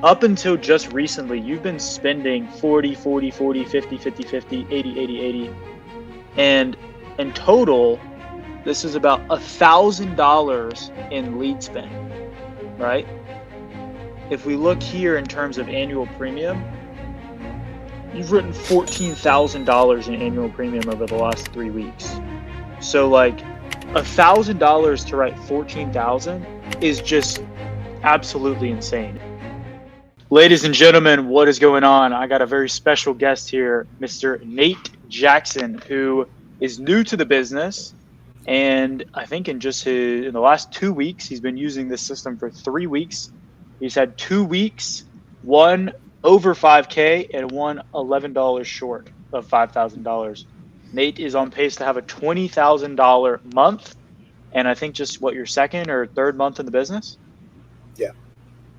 up until just recently, you've been spending 40, 40, 40, 50, 50, 50, 80, 80, 80. And in total, this is about $1,000 in lead spend, right? If we look here in terms of annual premium, you've written $14,000 in annual premium over the last 3 weeks. So like $1,000 to write 14,000 is just absolutely insane. Ladies and gentlemen, what is going on? I got a very special guest here, Mr. Nate Jackson, who is new to the business. And I think in the last 2 weeks, he's been using this system for 3 weeks. He's had 2 weeks, one over 5K and one $11 short of $5,000. Nate is on pace to have a $20,000 month. And I think just your second or third month in the business? Yeah.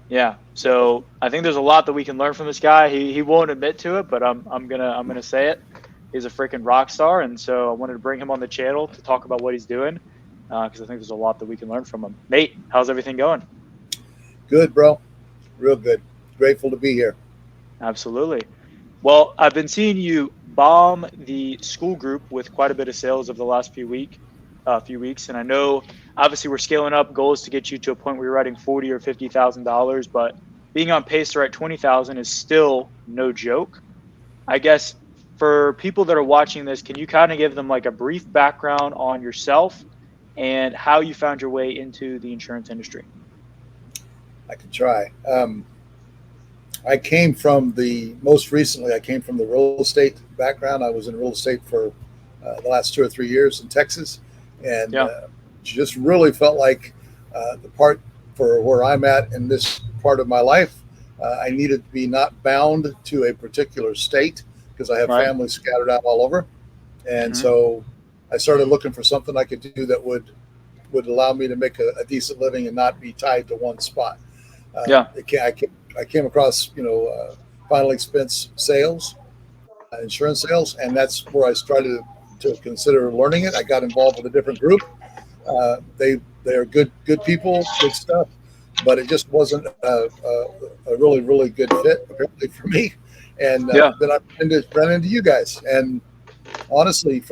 Yeah. So I think there's a lot that we can learn from this guy. He won't admit to it, but I'm gonna say it. He's a freaking rock star, and so I wanted to bring him on the channel to talk about what he's doing, because I think there's a lot that we can learn from him. Nate, how's everything going? Good, bro. Real good. Grateful to be here. Absolutely. Well, I've been seeing you bomb the school group with quite a bit of sales over the last few weeks, and I know obviously we're scaling up. Goal is to get you to a point where you're writing $40,000 or $50,000, but being on pace to write 20,000 is still no joke. I guess for people that are watching this, can you kind of give them like a brief background on yourself and how you found your way into the insurance industry? I can try. I came from the real estate background. I was in real estate for the last 2 or 3 years in Texas, and just really felt like the part for where I'm at in this part of my life, I needed to be not bound to a particular state because I have family scattered out all over. And so I started looking for something I could do that would allow me to make a decent living and not be tied to one spot. I came across, final expense sales, insurance sales, and that's where I started to consider learning it. I got involved with a different group. They are good people, good stuff, but it just wasn't a really, really good fit apparently for me. And then I ran into you guys. And honestly,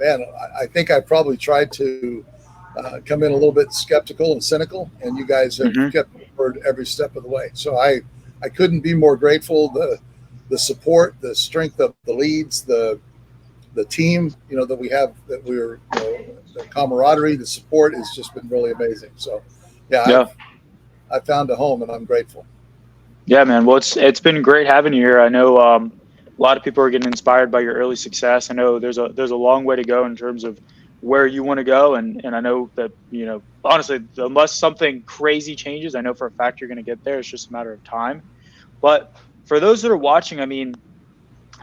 I think I probably tried to come in a little bit skeptical and cynical, and you guys have kept me forward every step of the way. So I couldn't be more grateful. The support, the strength of the leads, the team, that we have, that we're, the camaraderie, the support has just been really amazing. So I found a home and I'm grateful. Yeah, man. Well, it's been great having you here. I know a lot of people are getting inspired by your early success. I know there's a long way to go in terms of where you want to go, and I know that honestly, unless something crazy changes, I know for a fact you're going to get there. It's just a matter of time. But for those that are watching, I mean,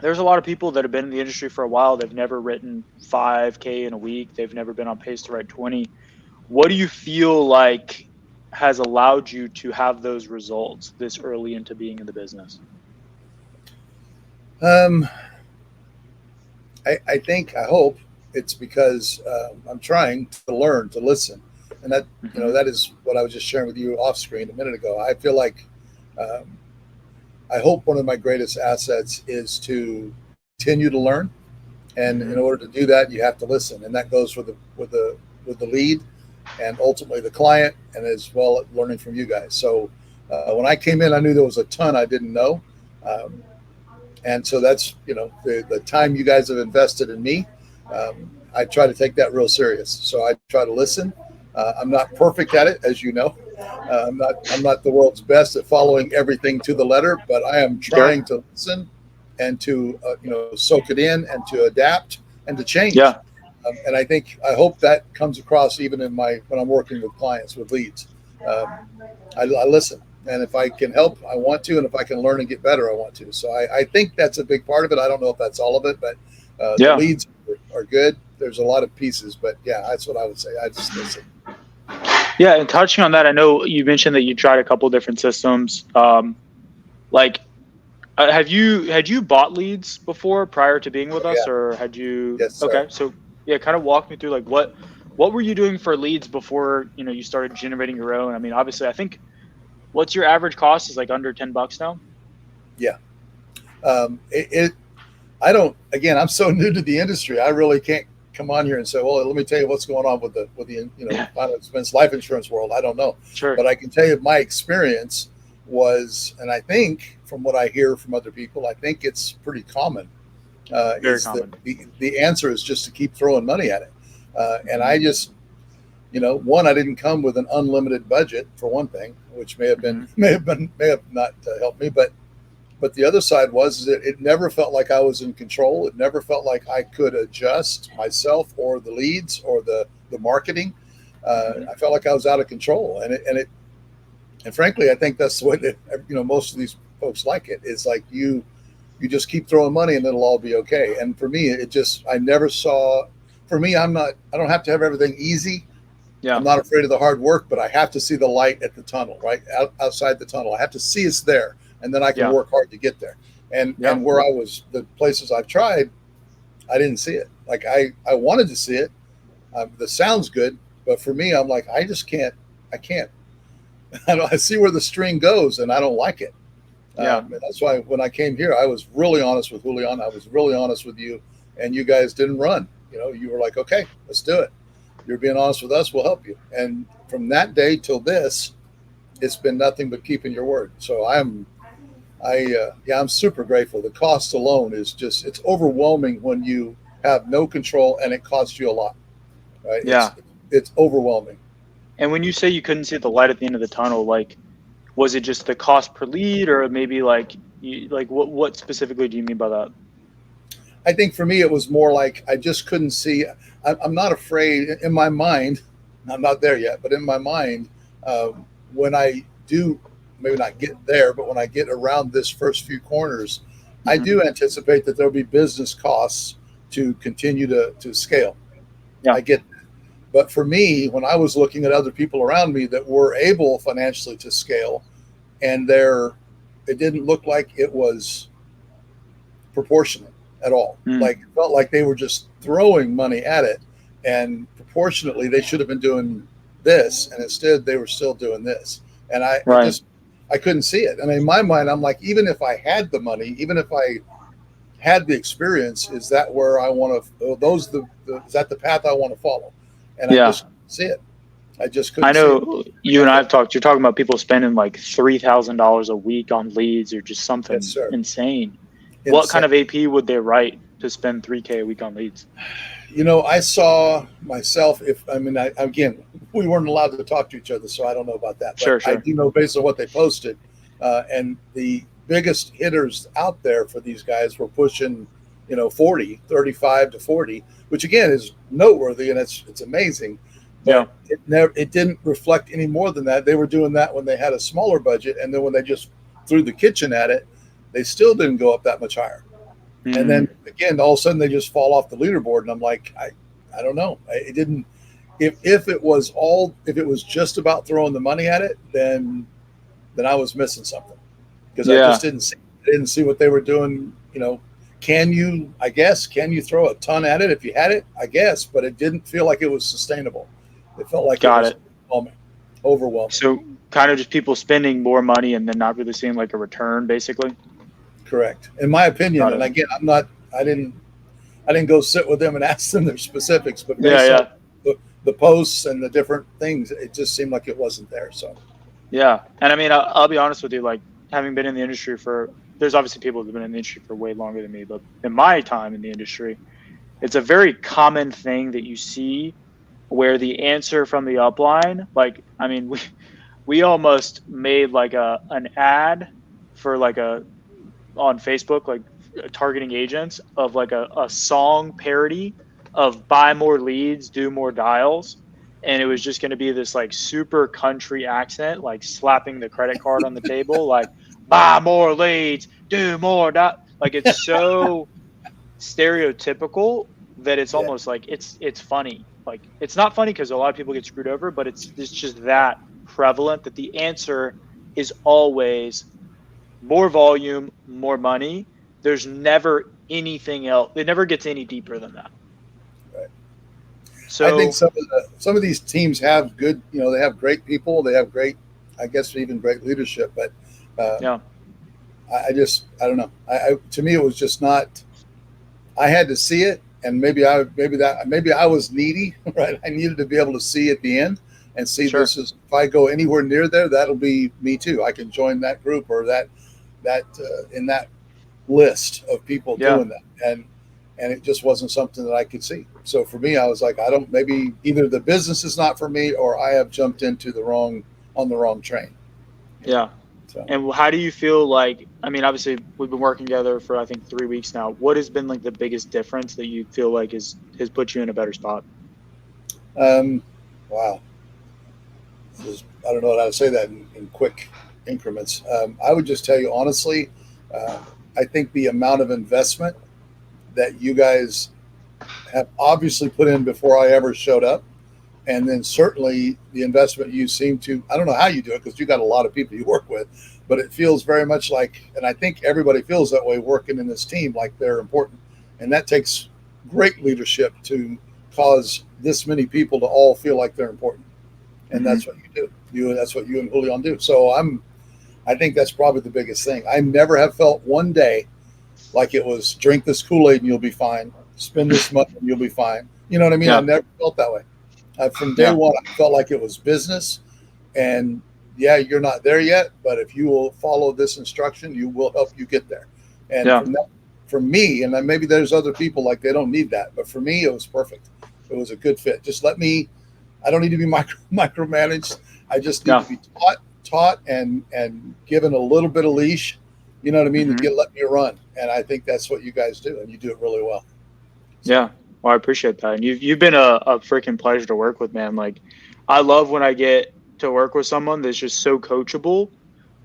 there's a lot of people that have been in the industry for a while. They've never written 5K in a week. They've never been on pace to write 20. What do you feel like has allowed you to have those results this early into being in the business? I hope it's because I'm trying to learn to listen, and that that is what I was just sharing with you off screen a minute ago. I feel like I hope one of my greatest assets is to continue to learn, and in order to do that, you have to listen, and that goes with the lead, and ultimately the client, and as well as learning from you guys. So when I came in, I knew there was a ton I didn't know, and so that's the time you guys have invested in me. I try to take that real serious. So I try to listen. I'm not perfect at it, as you know. I'm not the world's best at following everything to the letter, but I am trying to listen and to soak it in and to adapt and to change. And I hope that comes across even when I'm working with clients, with leads. I listen, and if I can help, I want to, and if I can learn and get better, I want to. So I think that's a big part of it. I don't know if that's all of it, but the leads are good. There's a lot of pieces, but that's what I would say. I just listen. Yeah, and touching on that, I know you mentioned that you tried a couple different systems. Had you bought leads before prior to being with us, or had you? Yes, sir. Okay, so kind of walk me through what were you doing for leads before you started generating your own? I mean, obviously, I think What's your average cost? Is like under $10 now? Yeah. I don't, again, I'm so new to the industry. I really can't come on here and say, well, let me tell you what's going on with the, final expense life insurance world. I don't know, Sure. but I can tell you my experience was, and I think from what I hear from other people, I think it's pretty common. Very Is that common. the answer is just to keep throwing money at it. And I just, one, I didn't come with an unlimited budget for one thing, which may have not helped me, but the other side was that it never felt like I was in control. It never felt like I could adjust myself or the leads or the marketing. I felt like I was out of control, and frankly, I think that's the way that most of these folks like it. Is like you just keep throwing money and it'll all be okay. And for me, I never saw. For me, I don't have to have everything easy. Yeah. I'm not afraid of the hard work, but I have to see the light at the tunnel, right outside the tunnel. I have to see it's there, and then I can work hard to get there. And where I was, the places I've tried, I didn't see it. Like I wanted to see it. The sounds good, but for me, I'm like, I just can't. I can't. I see where the string goes, and I don't like it. And that's why when I came here, I was really honest with Julian. I was really honest with you, and you guys didn't run. You were like, okay, let's do it. You're being honest with us. We'll help you. And from that day till this, it's been nothing but keeping your word. So I'm super grateful. The cost alone is it's overwhelming when you have no control and it costs you a lot, right? Yeah. It's overwhelming. And when you say you couldn't see the light at the end of the tunnel, like, was it just the cost per lead, or maybe what specifically do you mean by that? I think for me, it was more like I just couldn't see. I'm not afraid in my mind. I'm not there yet, but in my mind, when I do maybe not get there, but when I get around this first few corners, I do anticipate that there'll be business costs to continue to scale. Yeah. I get that. But for me, when I was looking at other people around me that were able financially to scale, and it didn't look like it was proportionate at all. Like it felt like they were just throwing money at it, and proportionately they should have been doing this, and instead they were still doing this. And I couldn't see it. And in my mind, I'm like, even if I had the money, even if I had the experience, is that where I want to? Is that the path I want to follow? And I just couldn't see it. I just couldn't. I know you and I have talked. You're talking about people spending like $3,000 a week on leads, or just something insane. What kind of AP would they write to spend $3K a week on leads? I saw myself. Again, we weren't allowed to talk to each other, so I don't know about that. But Sure. I do know based on what they posted, and the biggest hitters out there for these guys were pushing, 35 to 40, which again is noteworthy and it's amazing. But it didn't reflect any more than that. They were doing that when they had a smaller budget, and then when they just threw the kitchen at it, they still didn't go up that much higher. And then again, all of a sudden they just fall off the leaderboard, and I'm like, I don't know. It didn't. If it was just about throwing the money at it, then I was missing something, because I just didn't see what they were doing. Can you throw a ton at it if you had it? I guess, but it didn't feel like it was sustainable. It felt like it was overwhelming. So kind of just people spending more money and then not really seeing like a return, basically. Correct. In my opinion, and again, I didn't go sit with them and ask them their specifics, but the posts and the different things, it just seemed like it wasn't there. So, yeah. And I mean, I'll be honest with you, like having been in the industry there's obviously people who've been in the industry for way longer than me, but in my time in the industry, it's a very common thing that you see where the answer from the upline, like, I mean, we almost made like an ad for on Facebook, like targeting agents, of like a song parody of buy more leads, do more dials. And it was just going to be this like super country accent, like slapping the credit card on the table, like buy more leads, do more. Like it's so stereotypical that it's almost like it's funny. Like it's not funny because a lot of people get screwed over, but it's just that prevalent that the answer is always more volume, more money. There's never anything else. It never gets any deeper than that. Right. So I think some of these teams have good, they have great people. They have great I guess even great leadership. But Yeah. I don't know. To me, it was just not. I had to see it, and maybe I was needy, right? I needed to be able to see at the end and see Sure. this is if I go anywhere near there, that'll be me too. I can join that group or that in that list of people Yeah. doing that, and it just wasn't something that I could see. So for me, I was like, I don't. Maybe either the business is not for me, or I have jumped into the wrong train. Yeah. So And how do you feel like, I mean, obviously we've been working together for I think 3 weeks now. What has been like the biggest difference that you feel like has put you in a better spot? wow, I don't know how to say that in quick increments. I would just tell you honestly, uh, I think the amount of investment that you guys have obviously put in before I ever showed up, and then certainly the investment you seem to, I don't know how you do it because you got a lot of people you work with, but it feels very much like, and I think everybody feels that way working in this team, like they're important. And that takes great leadership to cause this many people to all feel like they're important. And Hmm. that's what you do. That's what you and Julian do. So I think that's probably the biggest thing. I never have felt one day like it was drink this Kool-Aid and you'll be fine. Spend this money and you'll be fine. You know what I mean? I Yeah. never felt that way. From day Yeah. one, I felt like it was business. And yeah, you're not there yet, but if you will follow this instruction, you will help you get there. And Yeah. from that, for me, and then maybe there's other people like they don't need that, but for me, it was perfect. It was a good fit. Just let me. I don't need to be micromanaged. I just need Yeah. to be taught, and given a little bit of leash. You know what I mean? To Hmm. let me run, and I think that's what you guys do, and you do it really well. So Yeah. Well, I appreciate that. And you've been a freaking pleasure to work with, man. Like I love when I get to work with someone that's just so coachable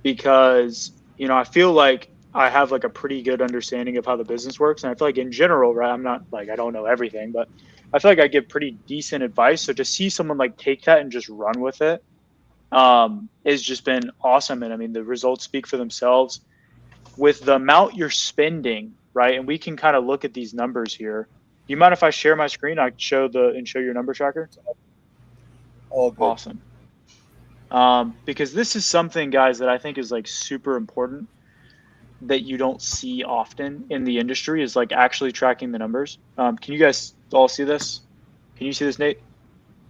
because, I feel like I have like a pretty good understanding of how the business works. And I feel like in general, right, I'm not like I don't know everything, but I feel like I give pretty decent advice. So to see someone like take that and just run with it, has just been awesome. And I mean the results speak for themselves with the amount you're spending, right? And we can kind of look at these numbers here. Do you mind if I share my screen? I show your number tracker. all good. Awesome. Because this is something, guys, that I think is like super important that you don't see often in the industry is like actually tracking the numbers. Can you guys all see this? Can you see this, Nate?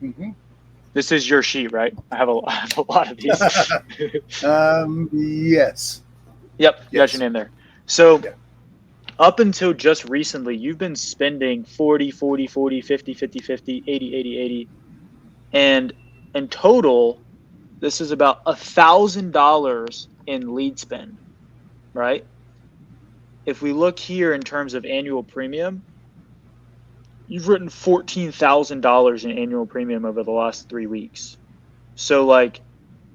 Hmm. This is your sheet, right? I have a lot of these. Yes, Yep, you got your yes, name there. So yeah. up until just recently, you've been spending 40, 40, 40, 50, 50, 50, 80, 80, 80. And in total, this is about $1,000 in lead spend, right? If we look here in terms of annual premium, you've written $14,000 in annual premium over the last 3 weeks. So, like,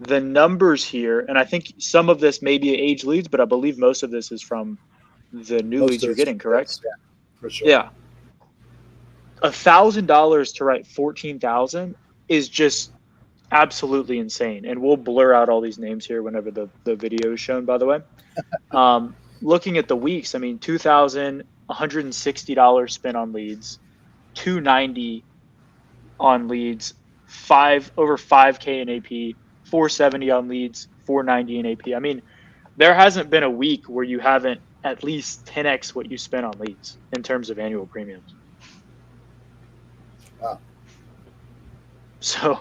the numbers here, and I think some of this may be age leads, but I believe most of this is from the new Most leads of you're it's getting, from correct? this, yeah, for sure. Yeah. $1,000 to write 14,000 is just absolutely insane. And we'll blur out all these names here whenever the video is shown, by the way. Looking at the weeks, I mean, $2,160 spent on leads, 290 on leads, over 5K in AP, 470 on leads, 490 in AP. I mean, there hasn't been a week where you haven't at least 10x what you spent on leads in terms of annual premiums. Wow. So,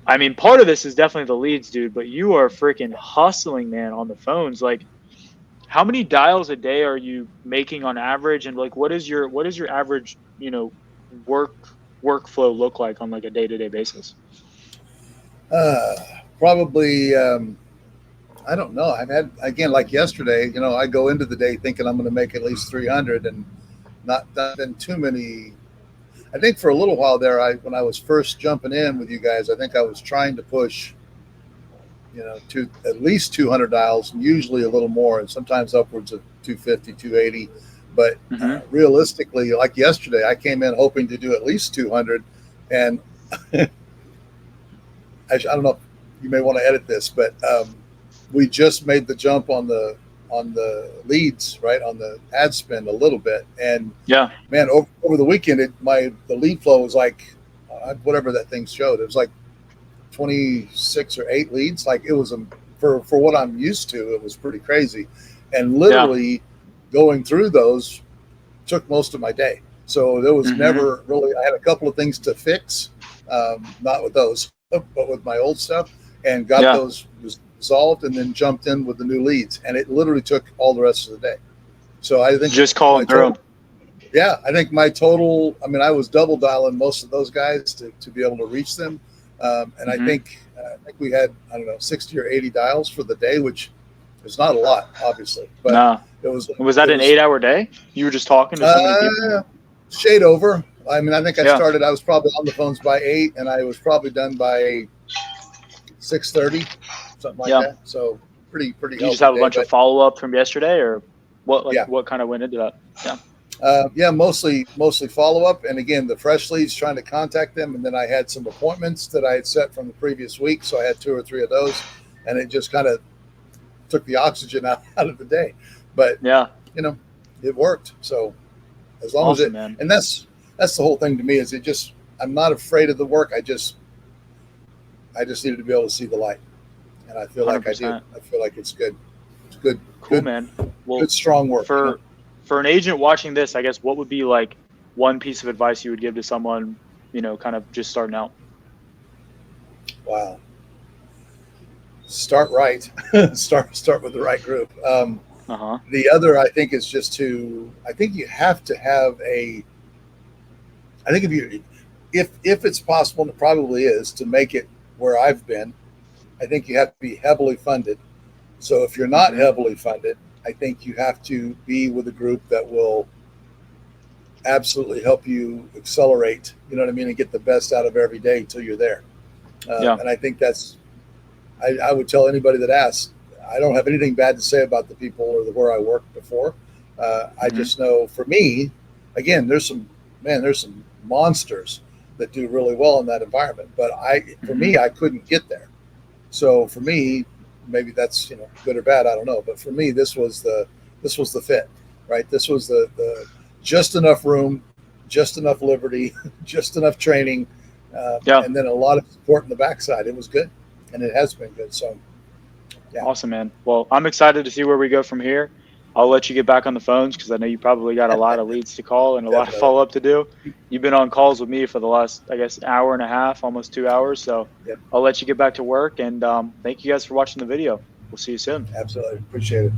I mean, part of this is definitely the leads, dude, but you are freaking hustling, man, on the phones. Like, how many dials a day are you making on average? And like, what is your average, work workflow look like on like a day-to-day basis? Uh, Probably. I don't know. I've had again like yesterday. I go into the day thinking I'm going to make at least 300, and not been too many. I think for a little while there, when I was first jumping in with you guys, I think I was trying to push, to at least 200 dials, and usually a little more, and sometimes upwards of 250, 280. But Hmm. realistically, like yesterday, I came in hoping to do at least 200, and I don't know. You may want to edit this, but we just made the jump on the leads, right, on the ad spend a little bit, and Yeah. man, over the weekend, the lead flow was like whatever that thing showed. It was like 26 or 8 leads. Like it was for what I'm used to, it was pretty crazy. And Yeah. literally going through those took most of my day. So there was never really, I had a couple of things to fix, not with those, but with my old stuff, and got Yeah. those resolved, and then jumped in with the new leads. And it literally took all the rest of the day. So I think Just calling through them. yeah, I think my total, I mean, I was double dialing most of those guys to be able to reach them. And I think we had, I don't know, 60 or 80 dials for the day, which is not a lot, obviously, but Nah. it was that an 8-hour day? You were just talking to so many people? Shade over. I mean, I think I Yeah. started, I was probably on the phones by 8, and I was probably done by 6:30, something like Yeah. that. So pretty Do you just have a bunch of follow-up from yesterday, or what? Like, Yeah. what kind of went into that? Yeah. Yeah, mostly follow up, and again, the fresh leads, trying to contact them, and then I had some appointments that I had set from the previous week, so I had 2 or 3 of those, and it just kind of took the oxygen out of the day. But Yeah. you know, it worked. So as long Awesome, as it, man. and that's the whole thing to me, is it just, I'm not afraid of the work. I just needed to be able to see the light, and I feel like 100%. I do. I feel like it's good. It's good. Cool, good, man. Well, good strong work. For an agent watching this, I guess what would be like one piece of advice you would give to someone, kind of just starting out? Wow. Start right. start with the right group. The other, I think, is just I think you have to have I think if it's possible, and it probably is, to make it where I've been, I think you have to be heavily funded. So if you're not heavily funded, I think you have to be with a group that will absolutely help you accelerate, you know what I mean, and get the best out of every day until you're there. And I think that's, I would tell anybody that asks, I don't have anything bad to say about the people or where I worked before. I just know, for me, again, there's some monsters that do really well in that environment, but for me, I couldn't get there. So for me, maybe that's, good or bad, I don't know. But for me, this was the fit, right? This was the just enough room, just enough liberty, just enough training, and then a lot of support in the backside. It was good, and it has been good. So, yeah. Awesome, man. Well, I'm excited to see where we go from here. I'll let you get back on the phones because I know you probably got a lot of leads to call and a lot of follow-up to do. You've been on calls with me for the last, I guess, hour and a half, almost 2 hours. So I'll let you get back to work. And thank you guys for watching the video. We'll see you soon. Absolutely. Appreciate it.